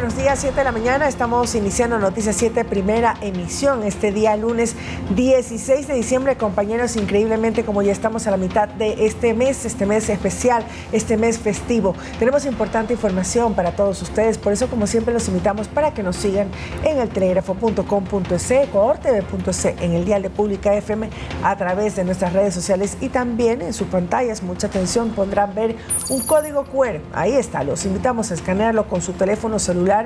buenos días, 7 de la mañana, estamos iniciando Noticias 7, primera emisión, este día lunes 16 de diciembre, compañeros, increíblemente como ya estamos a la mitad de este mes especial, este mes festivo. Tenemos importante información para todos ustedes, por eso como siempre los invitamos para que nos sigan en el telegrafo.com.es, ecuadortv.es, en el dial de Pública FM, a través de nuestras redes sociales y también en sus pantallas, mucha atención, podrán ver un código QR, ahí está, los invitamos a escanearlo con su teléfono celular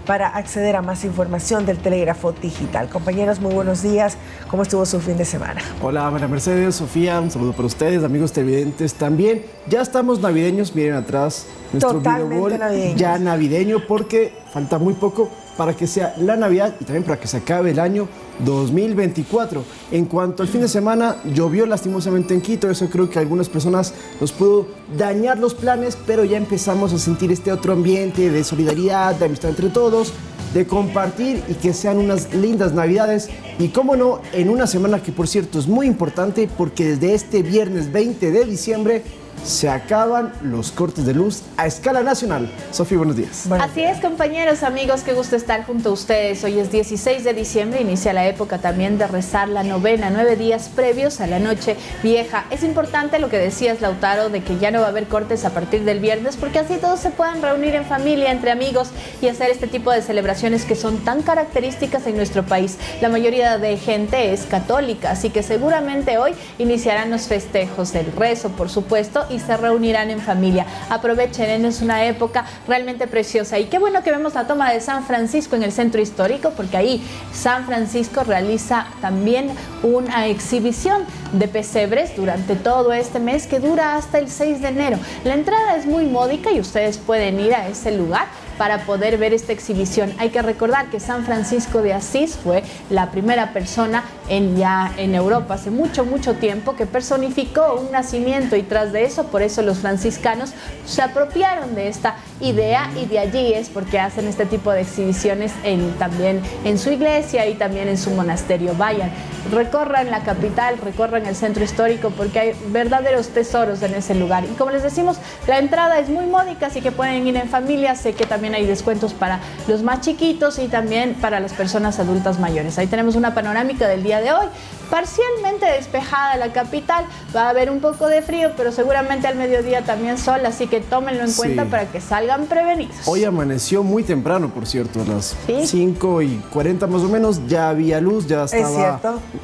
para acceder a más información del Telégrafo Digital. Compañeros, muy buenos días. ¿Cómo estuvo su fin de semana? Hola, María Mercedes, Sofía, un saludo para ustedes, amigos televidentes también. Ya estamos navideños, miren atrás nuestro videoball ya navideño, porque falta muy poco para que sea la Navidad y también para que se acabe el año 2024. En cuanto al fin de semana, llovió lastimosamente en Quito, eso creo que a algunas personas nos pudo dañar los planes, pero ya empezamos a sentir este otro ambiente de solidaridad, de amistad entre todos, de compartir y que sean unas lindas Navidades. Y cómo no, en una semana que por cierto es muy importante porque desde este viernes 20 de diciembre se acaban los cortes de luz a escala nacional. Sofía, buenos días. Así es, compañeros, amigos, qué gusto estar junto a ustedes. Hoy es 16 de diciembre, inicia la época también de rezar la novena, 9 días previos a la noche vieja. Es importante lo que decías, Lautaro, de que ya no va a haber cortes a partir del viernes, porque así todos se puedan reunir en familia, entre amigos y hacer este tipo de celebraciones que son tan características en nuestro país. La mayoría de gente es católica, así que seguramente hoy iniciarán los festejos del rezo, por supuesto, y se reunirán en familia. Aprovechen, es una época realmente preciosa. Y qué bueno que vemos la toma de San Francisco en el centro histórico, porque ahí San Francisco realiza también una exhibición de pesebres durante todo este mes que dura hasta el 6 de enero. La entrada es muy módica y ustedes pueden ir a ese lugar para poder ver esta exhibición. Hay que recordar que San Francisco de Asís fue la primera persona en Europa hace mucho tiempo que personificó un nacimiento, y tras de eso, por eso los franciscanos se apropiaron de esta idea y de allí es porque hacen este tipo de exhibiciones también en su iglesia y también en su monasterio. Vayan, recorran la capital, recorran el centro histórico porque hay verdaderos tesoros en ese lugar. Y como les decimos, la entrada es muy módica, así que pueden ir en familia. Sé que también hay descuentos para los más chiquitos y también para las personas adultas mayores. Ahí tenemos una panorámica del día de hoy. Parcialmente despejada la capital, va a haber un poco de frío, pero seguramente al mediodía también sol, así que tómenlo en cuenta para que salgan prevenidos. Hoy amaneció muy temprano, por cierto, a las 5:40 más o menos, ya había luz, ya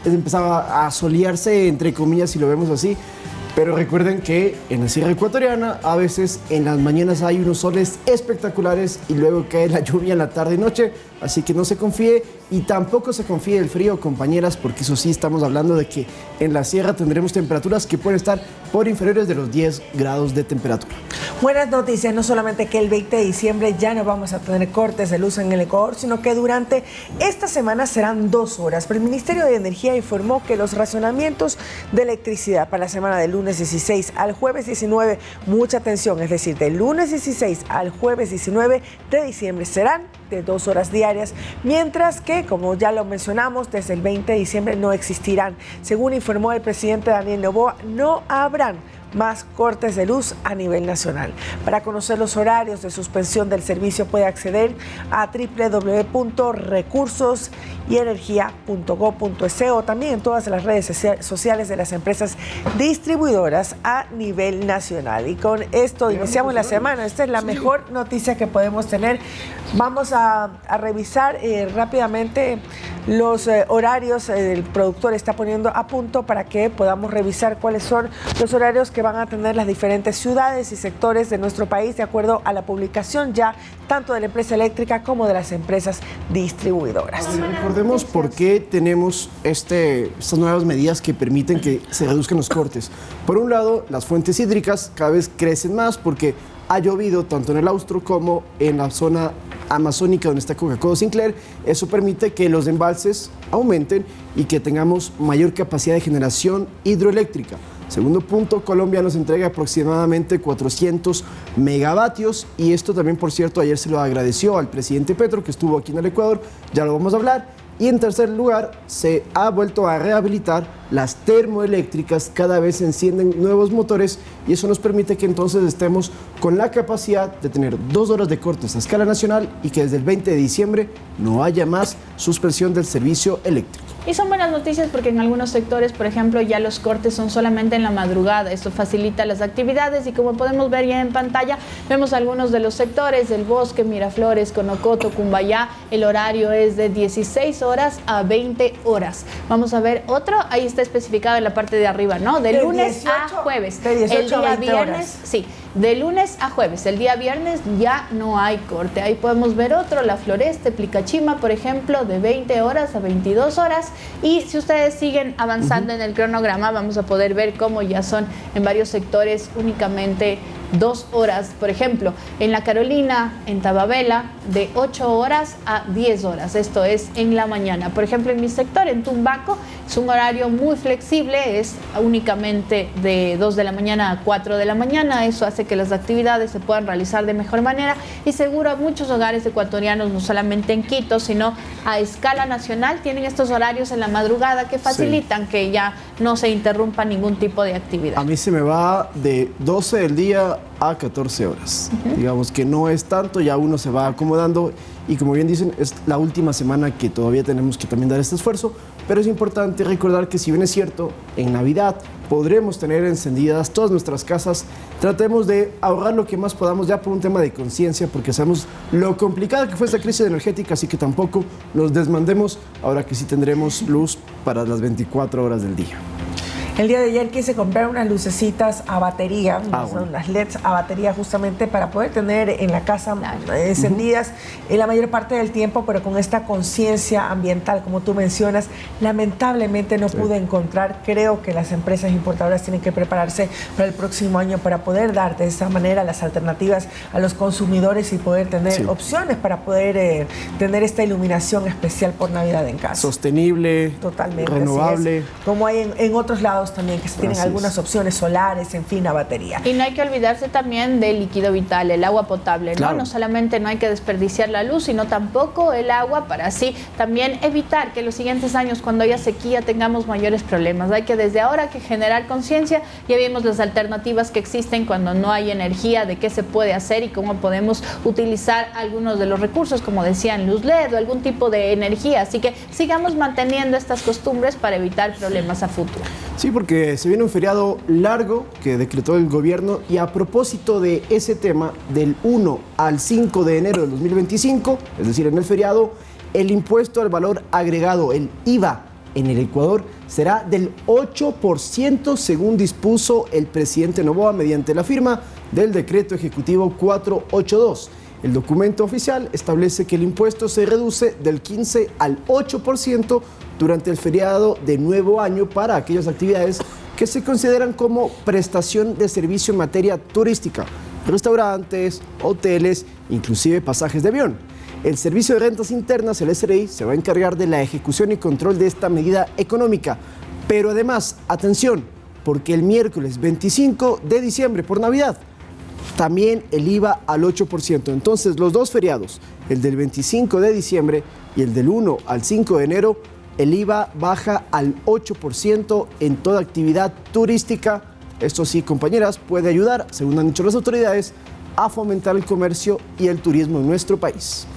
empezaba a solearse, entre comillas, si lo vemos así. Pero recuerden que en la Sierra Ecuatoriana a veces en las mañanas hay unos soles espectaculares y luego cae la lluvia en la tarde y noche, así que no se confíe y tampoco se confíe el frío, compañeras, porque eso sí estamos hablando de que en la sierra tendremos temperaturas que pueden estar por inferiores de los 10 grados de temperatura. Buenas noticias, no solamente que el 20 de diciembre ya no vamos a tener cortes de luz en el Ecuador, sino que durante esta semana serán 2 horas. Pero el Ministerio de Energía informó que los racionamientos de electricidad para la semana del lunes 16 al jueves 19, mucha atención, es decir, del lunes 16 al jueves 19 de diciembre serán de 2 horas diarias, mientras que, como ya lo mencionamos, desde el 20 de diciembre no existirán. Según informó el presidente Daniel Noboa, no habrán más cortes de luz a nivel nacional. Para conocer los horarios de suspensión del servicio puede acceder a www.recursosenergia.gov.es o también en todas las redes sociales de las empresas distribuidoras a nivel nacional. Y con esto iniciamos la semana. Esta es la mejor noticia que podemos tener. Vamos a revisar rápidamente los horarios. El productor está poniendo a punto para que podamos revisar cuáles son los horarios que van a tener las diferentes ciudades y sectores de nuestro país de acuerdo a la publicación ya tanto de la empresa eléctrica como de las empresas distribuidoras. Recordemos por qué tenemos estas nuevas medidas que permiten que se reduzcan los cortes. Por un lado, las fuentes hídricas cada vez crecen más porque ha llovido tanto en el Austro como en la zona amazónica donde está Coca-Cola Sinclair. Eso permite que los embalses aumenten y que tengamos mayor capacidad de generación hidroeléctrica. Segundo punto, Colombia nos entrega aproximadamente 400 megavatios y esto también, por cierto, ayer se lo agradeció al presidente Petro, que estuvo aquí en el Ecuador, ya lo vamos a hablar. Y en tercer lugar, se ha vuelto a rehabilitar las termoeléctricas, cada vez se encienden nuevos motores y eso nos permite que entonces estemos con la capacidad de tener 2 horas de cortes a escala nacional y que desde el 20 de diciembre no haya más suspensión del servicio eléctrico. Y son buenas noticias porque en algunos sectores, por ejemplo, ya los cortes son solamente en la madrugada. Esto facilita las actividades y como podemos ver ya en pantalla, vemos algunos de los sectores del Bosque, Miraflores, Conocoto, Cumbayá. El horario es de 16 horas a 20 horas. Vamos a ver otro, ahí está especificado en la parte de arriba, ¿no? De lunes 18, a jueves. De 18 el día a 20 viernes, horas. Sí. De lunes a jueves, el día viernes ya no hay corte. Ahí podemos ver otro, La Floresta, Plicachima, por ejemplo, de 20 horas a 22 horas. Y si ustedes siguen avanzando en el cronograma, vamos a poder ver cómo ya son en varios sectores únicamente 2 horas. Por ejemplo, en La Carolina, en Tababela, de 8 horas a 10 horas. Esto es en la mañana. Por ejemplo, en mi sector, en Tumbaco, es un horario muy flexible, es únicamente de 2 de la mañana a 4 de la mañana. Eso hace que las actividades se puedan realizar de mejor manera y seguro a muchos hogares ecuatorianos, no solamente en Quito, sino a escala nacional, tienen estos horarios en la madrugada que facilitan que ya no se interrumpa ningún tipo de actividad. A mí se me va de 12 del día a 14 horas. Digamos que no es tanto, ya uno se va acomodando y como bien dicen, es la última semana que todavía tenemos que también dar este esfuerzo, pero es importante recordar que si bien es cierto, en Navidad podremos tener encendidas todas nuestras casas, tratemos de ahorrar lo que más podamos ya por un tema de conciencia, porque sabemos lo complicada que fue esta crisis energética, así que tampoco nos desmandemos ahora que sí tendremos luz para las 24 horas del día. El día de ayer quise comprar unas lucecitas a batería, son las LEDs a batería justamente para poder tener en la casa encendidas en la mayor parte del tiempo, pero con esta conciencia ambiental, como tú mencionas, lamentablemente no pude encontrar. Creo que las empresas importadoras tienen que prepararse para el próximo año para poder dar de esa manera las alternativas a los consumidores y poder tener opciones para poder tener esta iluminación especial por Navidad en casa. Sostenible, totalmente, renovable. Como hay en otros lados también que se tienen algunas opciones solares, en fin, a batería. Y no hay que olvidarse también del líquido vital, el agua potable, ¿no? No solamente no hay que desperdiciar la luz, sino tampoco el agua para así también evitar que los siguientes años, cuando haya sequía, tengamos mayores problemas. Hay que desde ahora que generar conciencia. Ya vimos las alternativas que existen cuando no hay energía, de qué se puede hacer y cómo podemos utilizar algunos de los recursos, como decían, luz LED o algún tipo de energía. Así que sigamos manteniendo estas costumbres para evitar problemas a futuro. Sí, porque se viene un feriado largo que decretó el gobierno y a propósito de ese tema, del 1 al 5 de enero del 2025, es decir, en el feriado, el impuesto al valor agregado, el IVA, en el Ecuador será del 8% según dispuso el presidente Noboa mediante la firma del decreto ejecutivo 482. El documento oficial establece que el impuesto se reduce del 15 al 8% durante el feriado de Nuevo Año para aquellas actividades que se consideran como prestación de servicio en materia turística, restaurantes, hoteles, inclusive pasajes de avión. El Servicio de Rentas Internas, el SRI, se va a encargar de la ejecución y control de esta medida económica. Pero además, atención, porque el miércoles 25 de diciembre, por Navidad, también el IVA al 8%. Entonces, los dos feriados, el del 25 de diciembre y el del 1 al 5 de enero, el IVA baja al 8% en toda actividad turística. Esto sí, compañeras, puede ayudar, según han dicho las autoridades, a fomentar el comercio y el turismo en nuestro país.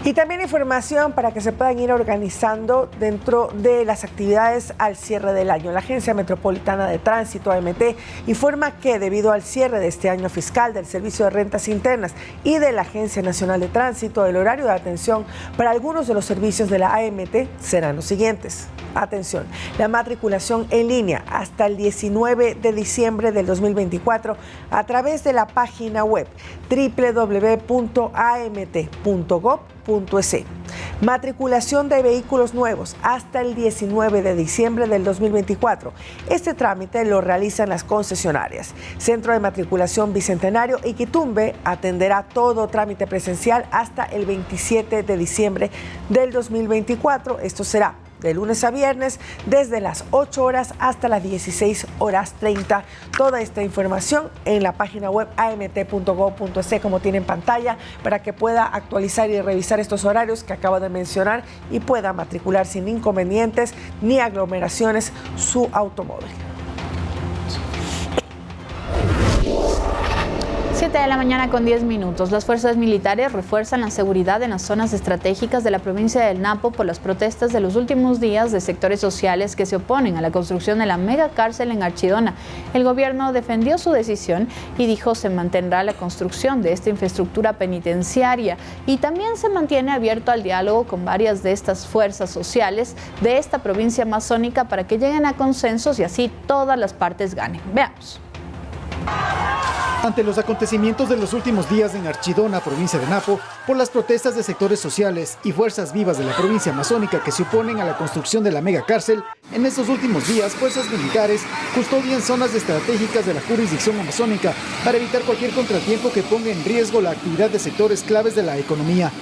Y también información para que se puedan ir organizando dentro de las actividades al cierre del año. La Agencia Metropolitana de Tránsito, AMT, informa que debido al cierre de este año fiscal del Servicio de Rentas Internas y de la Agencia Nacional de Tránsito, el horario de atención para algunos de los servicios de la AMT serán los siguientes. Atención, la matriculación en línea hasta el 19 de diciembre del 2024 a través de la página web www.amt.gov.es. Matriculación de vehículos nuevos hasta el 19 de diciembre del 2024. Este trámite lo realizan las concesionarias. Centro de Matriculación Bicentenario Iquitumbe atenderá todo trámite presencial hasta el 27 de diciembre del 2024. Esto será de lunes a viernes, desde las 8 horas hasta las 16:30. Toda esta información en la página web amt.gov.es, como tiene en pantalla, para que pueda actualizar y revisar estos horarios que acabo de mencionar y pueda matricular sin inconvenientes ni aglomeraciones su automóvil. 7 de la mañana con 10 minutos. Las fuerzas militares refuerzan la seguridad en las zonas estratégicas de la provincia del Napo por las protestas de los últimos días de sectores sociales que se oponen a la construcción de la megacárcel en Archidona. El gobierno defendió su decisión y dijo se mantendrá la construcción de esta infraestructura penitenciaria y también se mantiene abierto al diálogo con varias de estas fuerzas sociales de esta provincia amazónica para que lleguen a consensos y así todas las partes ganen. Veamos. Ante los acontecimientos de los últimos días en Archidona, provincia de Napo, por las protestas de sectores sociales y fuerzas vivas de la provincia amazónica que se oponen a la construcción de la megacárcel, en estos últimos días fuerzas militares custodian zonas estratégicas de la jurisdicción amazónica para evitar cualquier contratiempo que ponga en riesgo la actividad de sectores claves de la economía.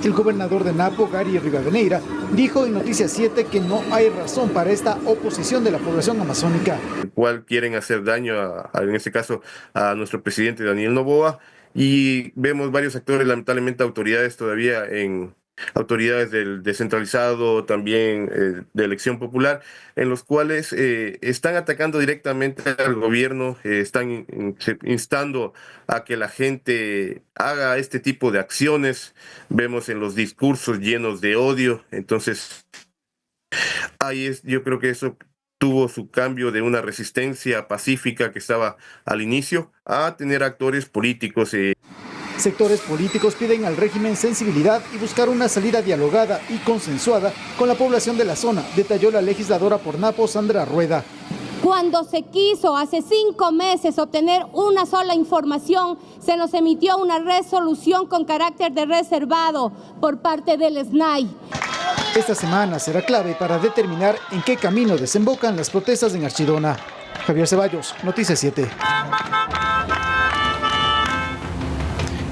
El gobernador de Napo, Gary Rivadeneira, dijo en Noticias 7 que no hay razón para esta oposición de la población amazónica. El cual quieren hacer daño, en este caso, a nuestro presidente Daniel Noboa, y vemos varios actores, lamentablemente autoridades todavía autoridades del descentralizado, también de elección popular, en los cuales están atacando directamente al gobierno, están instando a que la gente haga este tipo de acciones. Vemos en los discursos llenos de odio. Entonces, yo creo que eso tuvo su cambio de una resistencia pacífica que estaba al inicio a tener actores políticos. Sectores políticos piden al régimen sensibilidad y buscar una salida dialogada y consensuada con la población de la zona, detalló la legisladora por Napo, Sandra Rueda. Cuando se quiso hace 5 meses obtener una sola información, se nos emitió una resolución con carácter de reservado por parte del SNAI. Esta semana será clave para determinar en qué camino desembocan las protestas en Archidona. Javier Ceballos, Noticias 7.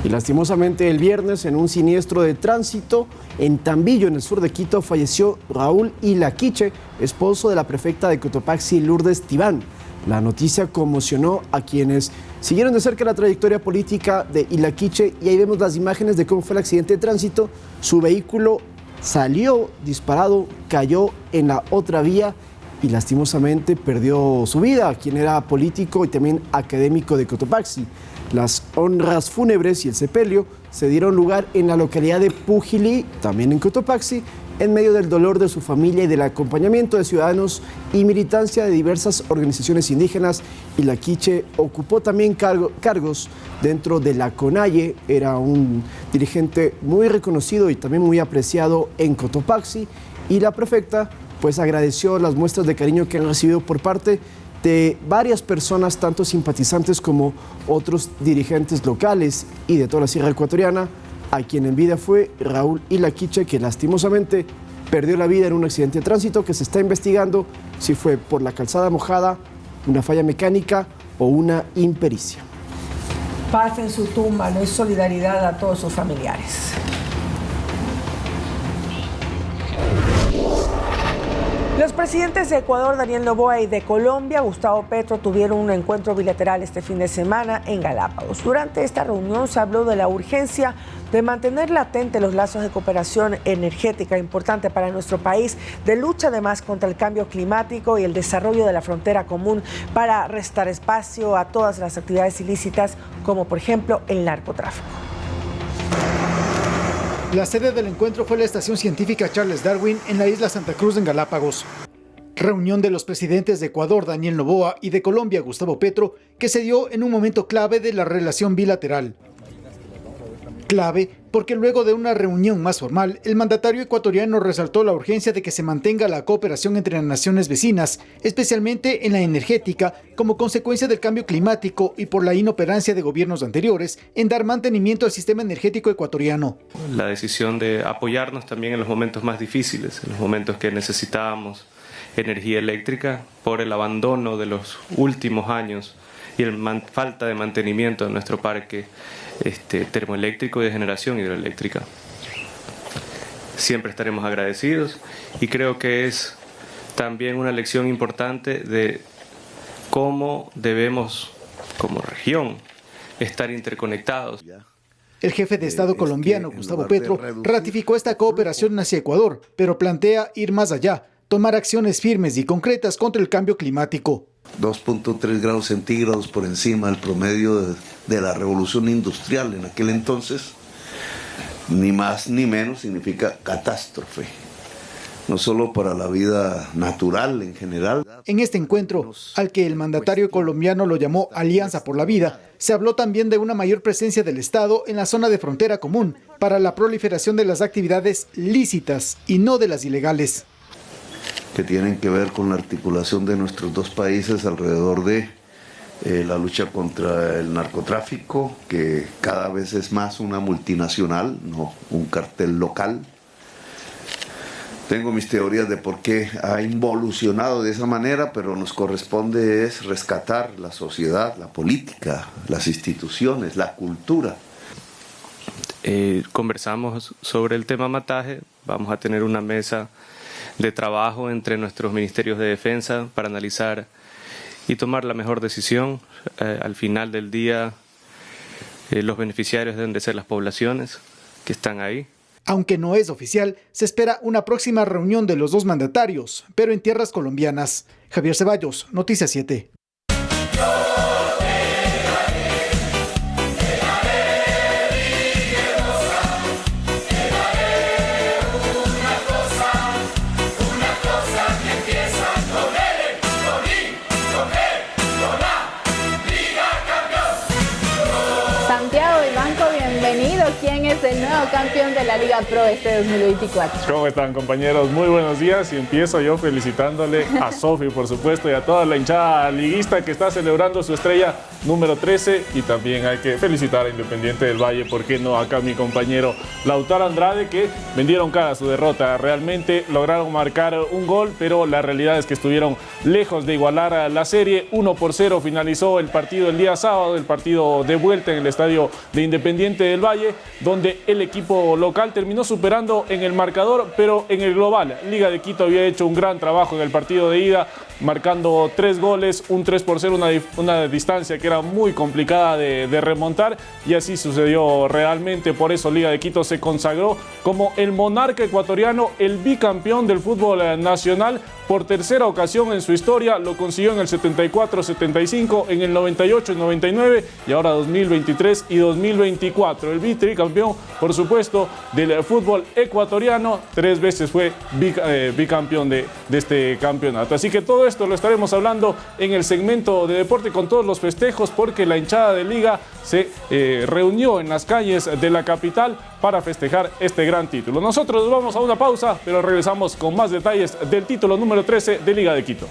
Y lastimosamente el viernes, en un siniestro de tránsito en Tambillo, en el sur de Quito, falleció Raúl Ilaquiche, esposo de la prefecta de Cotopaxi, Lourdes Tibán. La noticia conmocionó a quienes siguieron de cerca la trayectoria política de Ilaquiche, y ahí vemos las imágenes de cómo fue el accidente de tránsito. Su vehículo salió disparado, cayó en la otra vía y lastimosamente perdió su vida, quien era político y también académico de Cotopaxi. Las honras fúnebres y el sepelio se dieron lugar en la localidad de Pujilí, también en Cotopaxi, en medio del dolor de su familia y del acompañamiento de ciudadanos y militancia de diversas organizaciones indígenas. Ilaquiche ocupó también cargos dentro de la CONAIE, era un dirigente muy reconocido y también muy apreciado en Cotopaxi, y la prefecta pues agradeció las muestras de cariño que han recibido por parte de varias personas, tanto simpatizantes como otros dirigentes locales y de toda la Sierra Ecuatoriana, a quien en vida fue Raúl Ilaquiche, que lastimosamente perdió la vida en un accidente de tránsito que se está investigando si fue por la calzada mojada, una falla mecánica o una impericia. Paz en su tumba, no es solidaridad a todos sus familiares. Los presidentes de Ecuador, Daniel Noboa, y de Colombia, Gustavo Petro, tuvieron un encuentro bilateral este fin de semana en Galápagos. Durante esta reunión se habló de la urgencia de mantener latentes los lazos de cooperación energética importante para nuestro país, de lucha además contra el cambio climático y el desarrollo de la frontera común para restar espacio a todas las actividades ilícitas, como por ejemplo el narcotráfico. La sede del encuentro fue la Estación Científica Charles Darwin en la isla Santa Cruz en Galápagos. Reunión de los presidentes de Ecuador, Daniel Noboa, y de Colombia, Gustavo Petro, que se dio en un momento clave de la relación bilateral. Clave porque luego de una reunión más formal, el mandatario ecuatoriano resaltó la urgencia de que se mantenga la cooperación entre las naciones vecinas, especialmente en la energética, como consecuencia del cambio climático y por la inoperancia de gobiernos anteriores en dar mantenimiento al sistema energético ecuatoriano. La decisión de apoyarnos también en los momentos más difíciles, en los momentos que necesitábamos energía eléctrica por el abandono de los últimos años y la falta de mantenimiento de nuestro parque termoeléctrico y de generación hidroeléctrica. Siempre estaremos agradecidos y creo que es también una lección importante de cómo debemos, como región, estar interconectados. El jefe de Estado colombiano, Gustavo Petro, ratificó esta cooperación hacia Ecuador, pero plantea ir más allá, tomar acciones firmes y concretas contra el cambio climático. 2.3 grados centígrados por encima del promedio de la revolución industrial en aquel entonces, ni más ni menos significa catástrofe, no solo para la vida natural en general. En este encuentro, al que el mandatario colombiano lo llamó Alianza por la Vida, se habló también de una mayor presencia del Estado en la zona de frontera común para la proliferación de las actividades lícitas y no de las ilegales, que tienen que ver con la articulación de nuestros dos países alrededor de la lucha contra el narcotráfico, que cada vez es más una multinacional, no un cartel local. Tengo mis teorías de por qué ha involucionado de esa manera, pero nos corresponde es rescatar la sociedad, la política, las instituciones, la cultura. Conversamos sobre el tema mataje, vamos a tener una mesa de trabajo entre nuestros ministerios de defensa para analizar y tomar la mejor decisión. Al final del día, los beneficiarios deben de ser las poblaciones que están ahí. Aunque no es oficial, se espera una próxima reunión de los dos mandatarios, pero en tierras colombianas. Javier Ceballos, Noticias 7. ¿Quién es el nuevo campeón de la Liga Pro este 2024? ¿Cómo están, compañeros? Muy buenos días y empiezo yo felicitándole a Sofi, por supuesto, y a toda la hinchada liguista que está celebrando su estrella número 13, y también hay que felicitar a Independiente del Valle, ¿por qué no? Acá mi compañero Lautaro Andrade, que vendieron cara a su derrota. Realmente lograron marcar un gol, pero la realidad es que estuvieron lejos de igualar a la serie. 1-0 finalizó el partido el día sábado, el partido de vuelta en el estadio de Independiente del Valle, donde el equipo local terminó superando en el marcador, pero en el global, Liga de Quito había hecho un gran trabajo en el partido de ida, marcando 3 goles, un 3-0, una distancia que era muy complicada de remontar, y así sucedió realmente. Por eso Liga de Quito se consagró como el monarca ecuatoriano, el bicampeón del fútbol nacional por tercera ocasión en su historia. Lo consiguió en el 74-75, en el 98-99 y ahora 2023 y 2024. El tricampeón, por supuesto, del fútbol ecuatoriano, 3 veces fue bicampeón de este campeonato. Así que todo esto lo estaremos hablando en el segmento de deporte con todos los festejos, porque la hinchada de Liga se reunió en las calles de la capital para festejar este gran título. Nosotros nos vamos a una pausa, pero regresamos con más detalles del título número 13 de Liga de Quito.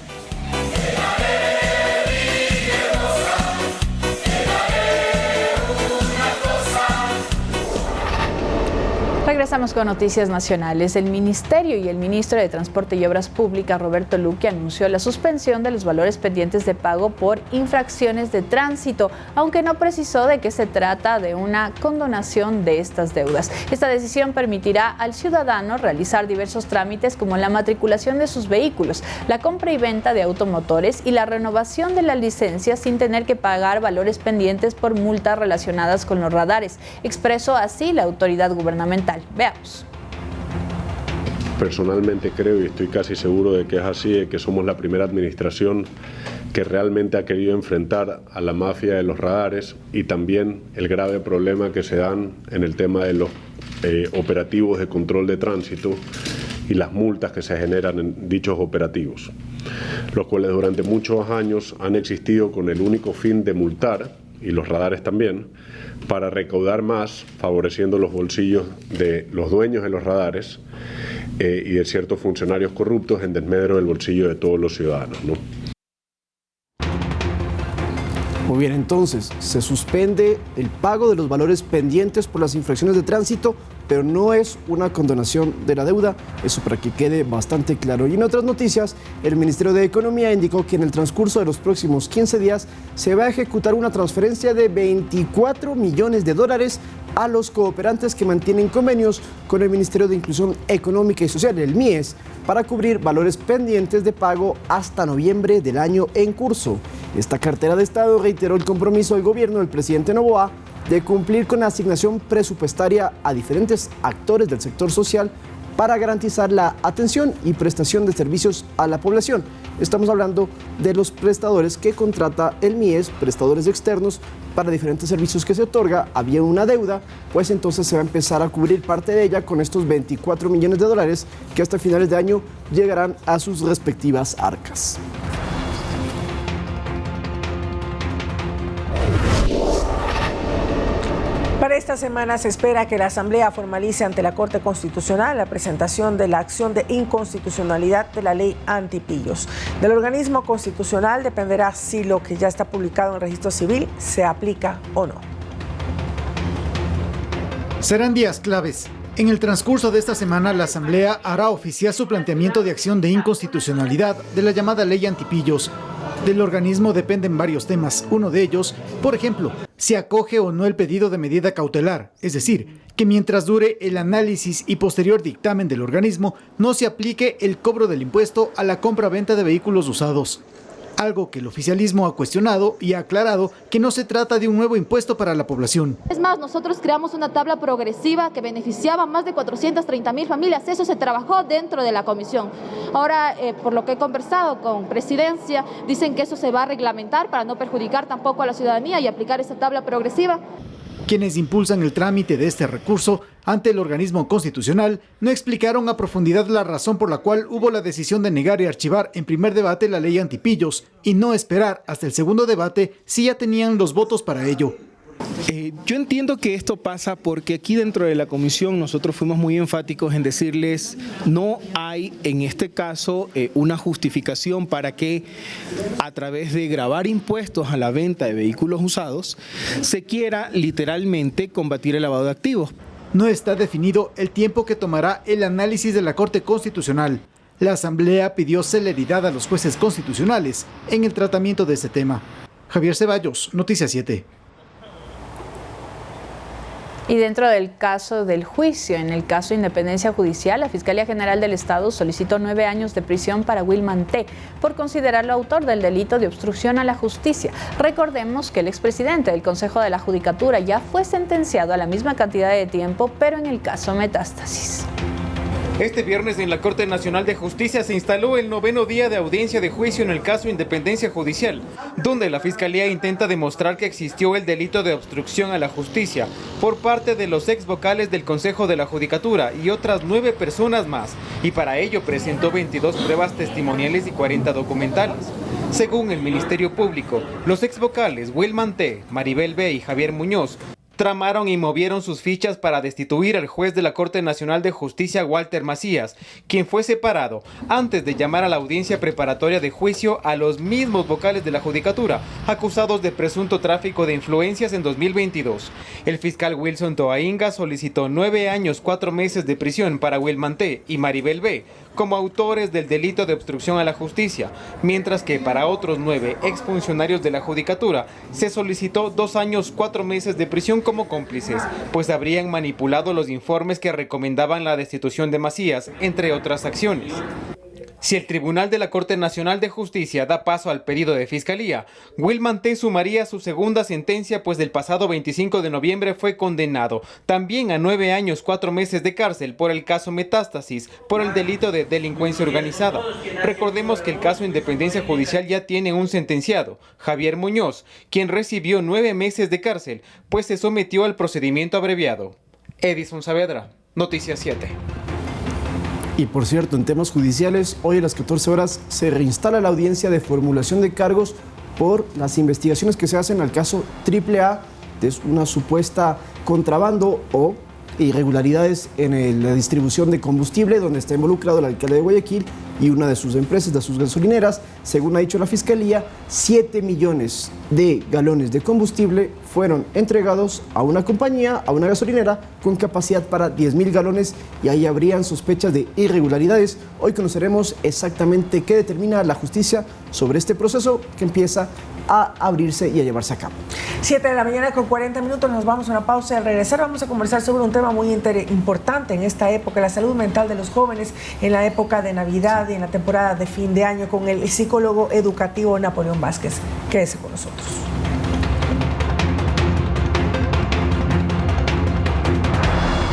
Regresamos con noticias nacionales. El Ministerio y el Ministro de Transporte y Obras Públicas, Roberto Luque, anunció la suspensión de los valores pendientes de pago por infracciones de tránsito, aunque no precisó de qué se trata de una condonación de estas deudas. Esta decisión permitirá al ciudadano realizar diversos trámites como la matriculación de sus vehículos, la compra y venta de automotores y la renovación de la licencia sin tener que pagar valores pendientes por multas relacionadas con los radares, expresó así la autoridad gubernamental. Veamos. Personalmente creo, y estoy casi seguro de que es así, de que somos la primera administración que realmente ha querido enfrentar a la mafia de los radares y también el grave problema que se dan en el tema de los operativos de control de tránsito y las multas que se generan en dichos operativos, los cuales durante muchos años han existido con el único fin de multar y los radares también, para recaudar más, favoreciendo los bolsillos de los dueños de los radares y de ciertos funcionarios corruptos en desmedro del bolsillo de todos los ciudadanos, ¿no? Muy bien, entonces, se suspende el pago de los valores pendientes por las infracciones de tránsito, pero no es una condonación de la deuda, eso para que quede bastante claro. Y en otras noticias, el Ministerio de Economía indicó que en el transcurso de los próximos 15 días se va a ejecutar una transferencia de $24 millones a los cooperantes que mantienen convenios con el Ministerio de Inclusión Económica y Social, el MIES, para cubrir valores pendientes de pago hasta noviembre del año en curso. Esta cartera de Estado reiteró el compromiso del gobierno del presidente Noboa de cumplir con la asignación presupuestaria a diferentes actores del sector social para garantizar la atención y prestación de servicios a la población. Estamos hablando de los prestadores que contrata el MIES, prestadores externos para diferentes servicios que se otorga. Había una deuda, pues entonces se va a empezar a cubrir parte de ella con estos $24 millones que hasta finales de año llegarán a sus respectivas arcas. Para esta semana se espera que la Asamblea formalice ante la Corte Constitucional la presentación de la acción de inconstitucionalidad de la ley antipillos. Del organismo constitucional dependerá si lo que ya está publicado en el registro civil se aplica o no. Serán días claves. En el transcurso de esta semana, la Asamblea hará oficial su planteamiento de acción de inconstitucionalidad de la llamada ley antipillos. Del organismo dependen varios temas. Uno de ellos, por ejemplo, si acoge o no el pedido de medida cautelar, es decir, que mientras dure el análisis y posterior dictamen del organismo, no se aplique el cobro del impuesto a la compra-venta de vehículos usados. Algo que el oficialismo ha cuestionado y ha aclarado que no se trata de un nuevo impuesto para la población. Es más, nosotros creamos una tabla progresiva que beneficiaba a más de 430,000 familias. Eso se trabajó dentro de la comisión. Ahora, por lo que he conversado con Presidencia, dicen que eso se va a reglamentar para no perjudicar tampoco a la ciudadanía y aplicar esa tabla progresiva. Quienes impulsan el trámite de este recurso ante el organismo constitucional no explicaron a profundidad la razón por la cual hubo la decisión de negar y archivar en primer debate la ley antipillos y no esperar hasta el segundo debate si ya tenían los votos para ello. Yo entiendo que esto pasa porque aquí dentro de la comisión nosotros fuimos muy enfáticos en decirles no hay en este caso una justificación para que a través de gravar impuestos a la venta de vehículos usados se quiera literalmente combatir el lavado de activos. No está definido el tiempo que tomará el análisis de la Corte Constitucional. La Asamblea pidió celeridad a los jueces constitucionales en el tratamiento de este tema. Javier Ceballos, Noticias 7. Y dentro del caso del juicio, en el caso de Independencia Judicial, la Fiscalía General del Estado solicitó 9 años de prisión para Wilman T. por considerarlo autor del delito de obstrucción a la justicia. Recordemos que el expresidente del Consejo de la Judicatura ya fue sentenciado a la misma cantidad de tiempo, pero en el caso Metástasis. Este viernes en la Corte Nacional de Justicia se instaló el 9º día de audiencia de juicio en el caso Independencia Judicial, donde la Fiscalía intenta demostrar que existió el delito de obstrucción a la justicia por parte de los ex vocales del Consejo de la Judicatura y otras 9 personas más, y para ello presentó 22 pruebas testimoniales y 40 documentales. Según el Ministerio Público, los ex vocales Wilman T., Maribel B. y Javier Muñoz tramaron y movieron sus fichas para destituir al juez de la Corte Nacional de Justicia, Walter Macías, quien fue separado antes de llamar a la audiencia preparatoria de juicio a los mismos vocales de la Judicatura, acusados de presunto tráfico de influencias en 2022. El fiscal Wilson Toainga solicitó 9 años 4 meses de prisión para Wilman T. y Maribel B. como autores del delito de obstrucción a la justicia, mientras que para otros 9 exfuncionarios de la Judicatura se solicitó 2 años 4 meses de prisión como cómplices, pues habrían manipulado los informes que recomendaban la destitución de Macías, entre otras acciones. Si el Tribunal de la Corte Nacional de Justicia da paso al pedido de Fiscalía, Wilman T. sumaría su segunda sentencia, pues del pasado 25 de noviembre fue condenado también a 9 años 4 meses de cárcel por el caso Metástasis, por el delito de delincuencia organizada. Recordemos que el caso Independencia Judicial ya tiene un sentenciado, Javier Muñoz, quien recibió 9 meses de cárcel, pues se sometió al procedimiento abreviado. Edison Saavedra, Noticias 7. Y por cierto, en temas judiciales, hoy a las 14 horas se reinstala la audiencia de formulación de cargos por las investigaciones que se hacen al caso AAA de una supuesta contrabando o irregularidades en la distribución de combustible, donde está involucrado el alcalde de Guayaquil y una de sus empresas, de sus gasolineras. Según ha dicho la Fiscalía, 7 millones de galones de combustible fueron entregados a una compañía, a una gasolinera, con capacidad para 10.000 galones, y ahí habrían sospechas de irregularidades. Hoy conoceremos exactamente qué determina la justicia sobre este proceso que empieza a abrirse y a llevarse a cabo. 7 de la mañana con 40 minutos, nos vamos a una pausa y al regresar vamos a conversar sobre un tema muy importante en esta época, la salud mental de los jóvenes en la época de Navidad y en la temporada de fin de año, con el psicólogo educativo Napoleón Vázquez. Quédese con nosotros.